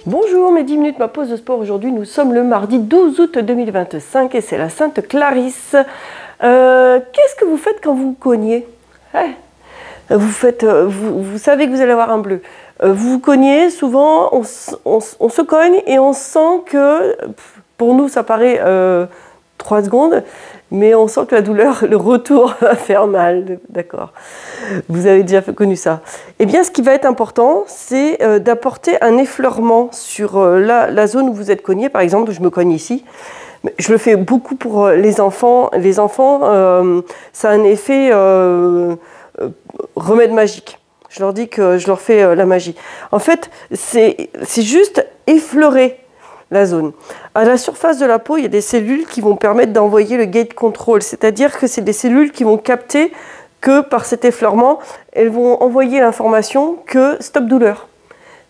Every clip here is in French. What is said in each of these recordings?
Bonjour, mes 10 minutes, ma pause de sport. Aujourd'hui, nous sommes le mardi 12 août 2025 et c'est la Sainte Clarisse. Qu'est-ce que vous faites quand vous cognez? Vous savez que vous allez avoir un bleu. Vous vous cognez, souvent on se cogne et on sent que, pour nous ça paraît 3 secondes, mais on sent que la douleur, le retour va faire mal, d'accord? Vous avez déjà connu ça. Eh bien, ce qui va être important, c'est d'apporter un effleurement sur la zone où vous êtes cogné. Par exemple, je me cogne ici. Je le fais beaucoup pour les enfants. Les enfants, ça a un effet remède magique. Je leur dis que je leur fais la magie. En fait, c'est juste effleurer la zone. À la surface de la peau, il y a des cellules qui vont permettre d'envoyer le gate control, c'est-à-dire que c'est des cellules qui vont capter que par cet effleurement, elles vont envoyer l'information que stop douleur.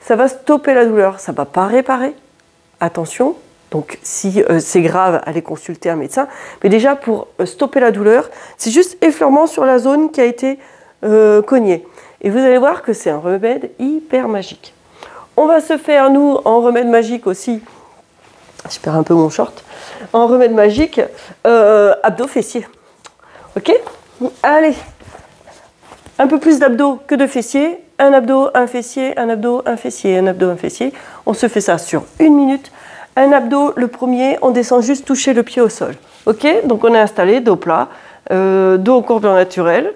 Ça va stopper la douleur, ça ne va pas réparer. Attention, donc si c'est grave, allez consulter un médecin. Mais déjà, pour stopper la douleur, c'est juste effleurement sur la zone qui a été cognée. Et vous allez voir que c'est un remède hyper magique. On va se faire, nous, en remède magique aussi, je perds un peu mon short, en remède magique, abdos fessiers. Ok? Allez, un peu plus d'abdos que de fessiers. Un abdo, un fessier, un abdo, un fessier, un abdo, un fessier. On se fait ça sur 1 minute. Un abdo, le premier, on descend juste toucher le pied au sol. Ok? Donc on est installé, dos plat, dos au courbure naturelle.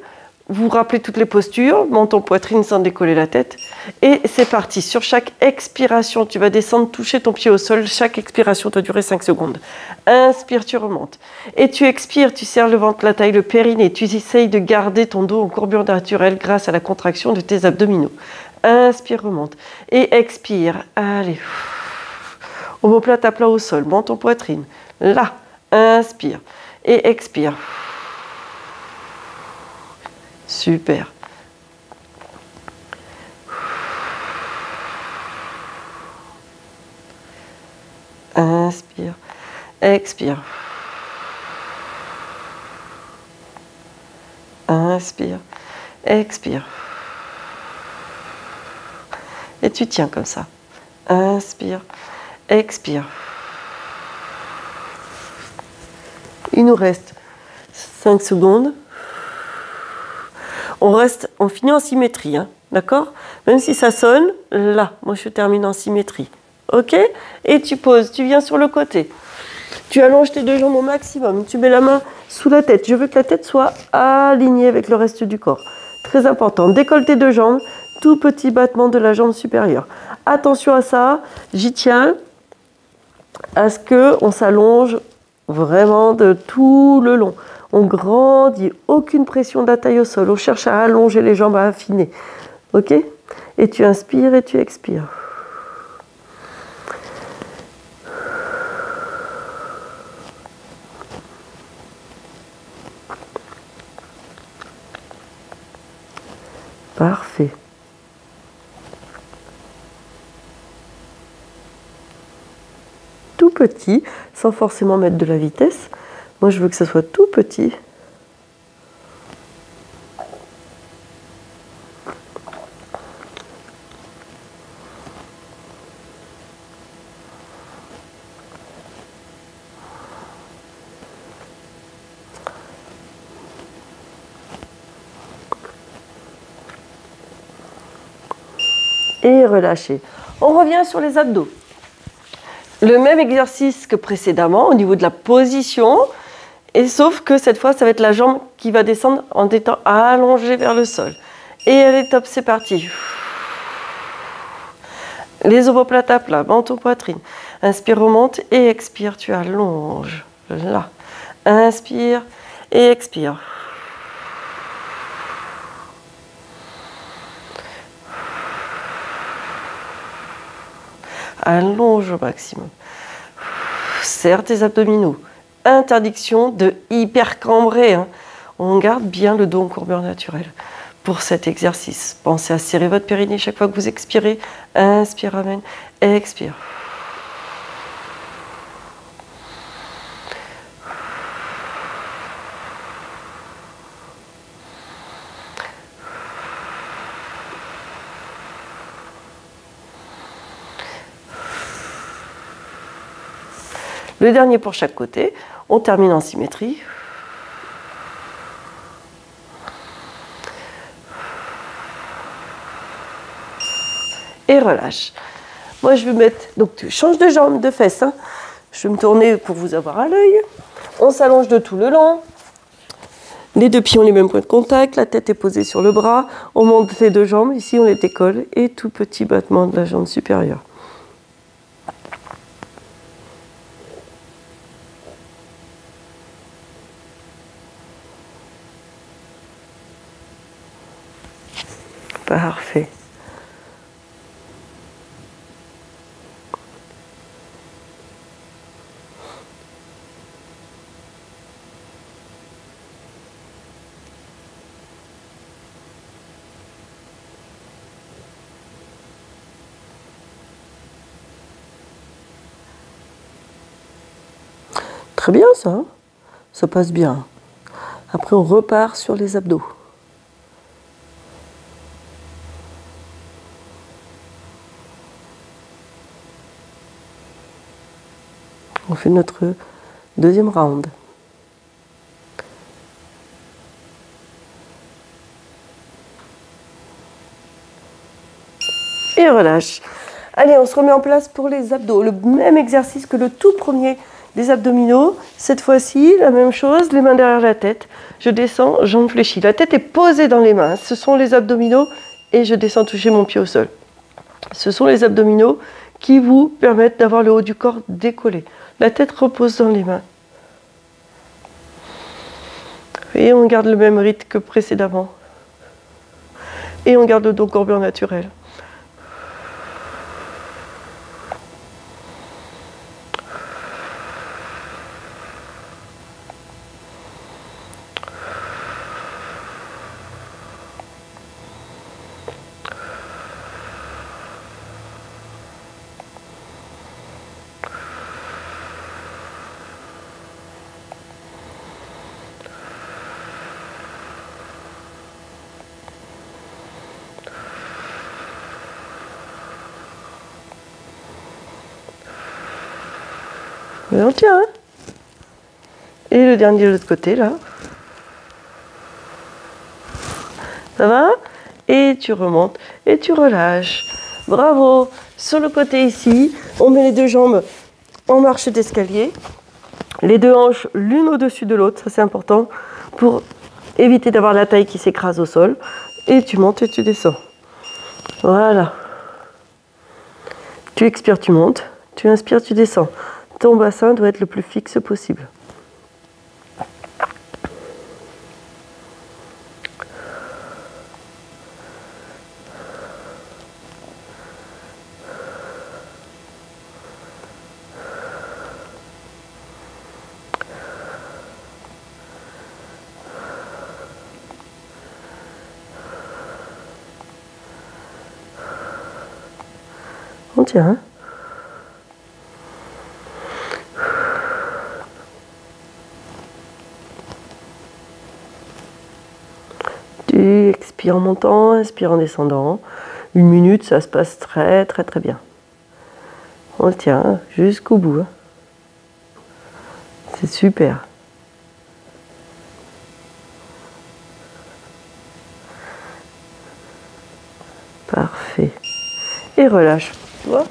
Vous rappelez toutes les postures, menton, poitrine sans décoller la tête. Et c'est parti. Sur chaque expiration, tu vas descendre, toucher ton pied au sol. Chaque expiration doit durer 5 secondes. Inspire, tu remontes. Et tu expires, tu serres le ventre, la taille, le périnée. Tu essayes de garder ton dos en courbure naturelle grâce à la contraction de tes abdominaux. Inspire, remonte. Et expire. Allez. Omoplate à plat au sol, menton, poitrine. Là. Inspire. Et expire. Super. Inspire, expire. Inspire, expire. Et tu tiens comme ça. Inspire, expire. Il nous reste 5 secondes. On finit en symétrie, hein, d'accord? Même si ça sonne, là, moi je termine en symétrie. Ok? Et tu poses, tu viens sur le côté. Tu allonges tes 2 jambes au maximum. Tu mets la main sous la tête. Je veux que la tête soit alignée avec le reste du corps. Très important. Décolle tes 2 jambes. Tout petit battement de la jambe supérieure. Attention à ça. J'y tiens. À ce qu'on s'allonge vraiment de tout le long. On grandit, aucune pression de la taille au sol. On cherche à allonger les jambes, à affiner. Ok? Et tu inspires et tu expires. Parfait. Tout petit, sans forcément mettre de la vitesse. Moi, je veux que ce soit tout petit. Et relâchez. On revient sur les abdos. Le même exercice que précédemment au niveau de la position, et sauf que cette fois, ça va être la jambe qui va descendre en étant allongée vers le sol. Et elle est top, c'est parti. Les omoplates à plat, menton, poitrine. Inspire, remonte et expire, tu allonges. Là. Inspire et expire. Allonge au maximum. Serre tes abdominaux. Interdiction de hyper cambrer. Hein. On garde bien le dos en courbure naturelle pour cet exercice. Pensez à serrer votre périnée chaque fois que vous expirez. Inspire, amène. Expire. Le dernier pour chaque côté. On termine en symétrie. Et relâche. Moi, je vais mettre... Donc, tu changes de jambe, de fesses. Hein. Je vais me tourner pour vous avoir à l'œil. On s'allonge de tout le long. Les deux pieds ont les mêmes points de contact. La tête est posée sur le bras. On monte les deux jambes. Ici, on les décolle. Et tout petit battement de la jambe supérieure. Parfait. Très bien ça, hein, ça passe bien. Après on repart sur les abdos. On fait notre deuxième round. Et relâche. Allez, on se remet en place pour les abdos. Le même exercice que le tout premier des abdominaux. Cette fois-ci, la même chose, les mains derrière la tête. Je descends, jambes fléchies. La tête est posée dans les mains. Ce sont les abdominaux et je descends toucher mon pied au sol. Ce sont les abdominaux qui vous permettent d'avoir le haut du corps décollé. La tête repose dans les mains. Et on garde le même rythme que précédemment. Et on garde le dos courbure naturel. Mais on tient, hein. Et le dernier de l'autre côté, là. Ça va? Et tu remontes et tu relâches. Bravo! Sur le côté ici, on met les deux jambes en marche d'escalier. Les deux hanches l'une au-dessus de l'autre, ça c'est important, pour éviter d'avoir la taille qui s'écrase au sol. Et tu montes et tu descends. Voilà. Tu expires, tu montes. Tu inspires, tu descends. Ton bassin doit être le plus fixe possible. On tient, hein. Tu expires en montant, inspire en descendant. 1 minute, ça se passe très très très bien. On le tient jusqu'au bout. Hein. C'est super. Parfait. Et relâche. Tu vois ?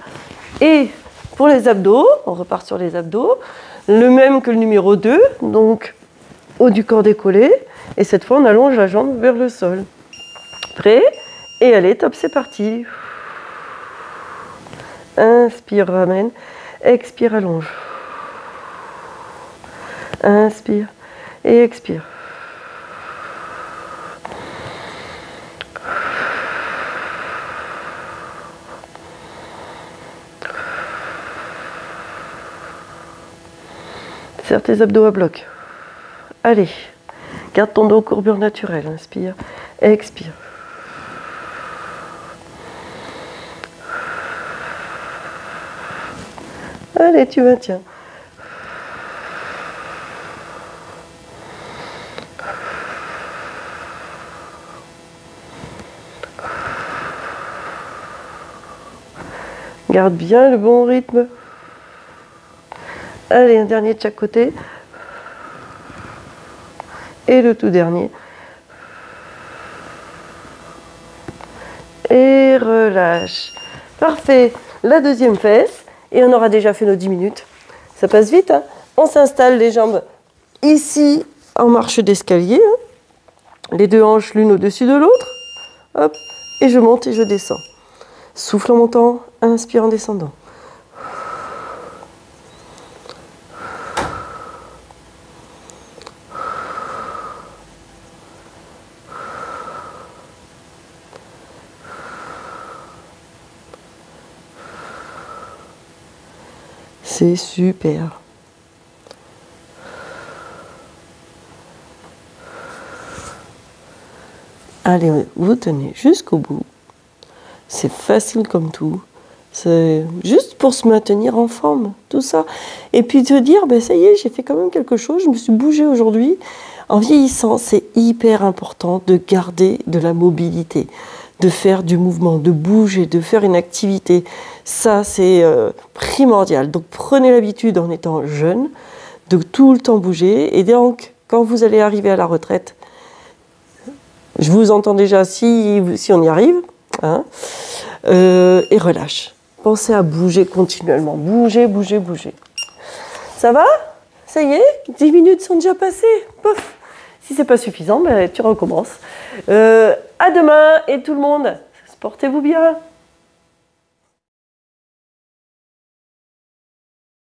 Et pour les abdos, on repart sur les abdos. Le même que le numéro 2, donc haut du corps décollé. Et cette fois, on allonge la jambe vers le sol. Prêt? Et allez, top, c'est parti. Inspire, ramène. Expire, allonge. Inspire et expire. Serre tes abdos à bloc. Allez, garde ton dos courbure naturelle. Inspire, expire. Allez, tu maintiens. Garde bien le bon rythme. Allez, un dernier de chaque côté. Et le tout dernier. Et relâche. Parfait. La deuxième fesse. Et on aura déjà fait nos 10 minutes. Ça passe vite, hein. On s'installe les jambes ici en marche d'escalier. Hein. Les deux hanches l'une au-dessus de l'autre. Hop. Et je monte et je descends. Souffle en montant, inspire en descendant. C'est super. Allez, vous tenez jusqu'au bout. C'est facile comme tout. C'est juste pour se maintenir en forme, tout ça. Et puis te dire, ben ça y est, j'ai fait quand même quelque chose, je me suis bougée aujourd'hui. En vieillissant, c'est hyper important de garder de la mobilité, de faire du mouvement, de bouger, de faire une activité. Ça, c'est primordial. Donc prenez l'habitude en étant jeune de tout le temps bouger. Et donc, quand vous allez arriver à la retraite, je vous entends déjà si on y arrive, hein, et relâche. Pensez à bouger continuellement. Bouger, bouger, bouger. Ça va? Ça y est? 10 minutes sont déjà passées. Pof. Si c'est pas suffisant, ben, tu recommences. À demain et tout le monde, portez-vous bien.